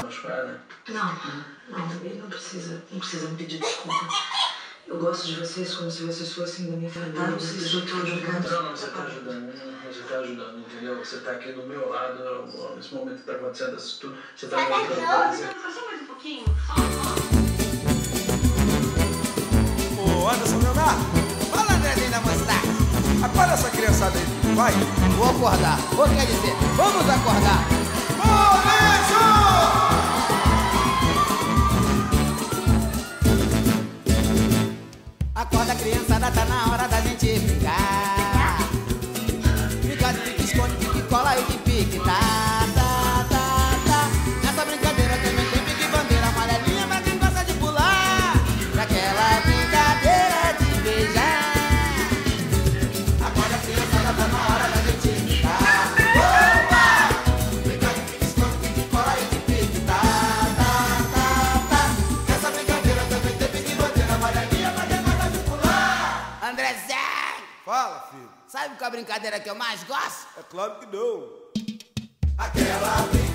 machucada? Não, ele não precisa me pedir desculpa. Eu gosto de vocês como se vocês fossem da minha família. Vocês já estão ajudando. Não, você tá ajudando. Você tá ajudando, entendeu? Você tá aqui do meu lado, nesse momento que tá acontecendo isso tudo. Você tá me ajudando. Só mais um pouquinho. Ô, Anderson Leonardo, fala, Andrezinho da Mostarda. Acorda essa criançada aí, vai. Vou acordar. Ou quer dizer, vamos acordar. Acorda, criançada, tá na hora da gente brincar. Fica de pique, esconde, pique, cola e de pique. Nessa brincadeira também tem pique, bandeira amarelinha pra quem gosta de pular. Daquela brincadeira de beijar. Acorda, criançada, tá na hora da gente brincar. Opa! Fica de pique, esconde, pique, cola e de pique. Nessa brincadeira também tem pique, bandeira amarelinha pra quem gosta de pular. Andrezinho! Fala, filho. Sabe qual é a brincadeira que eu mais gosto? É claro que não. Aquela brincadeira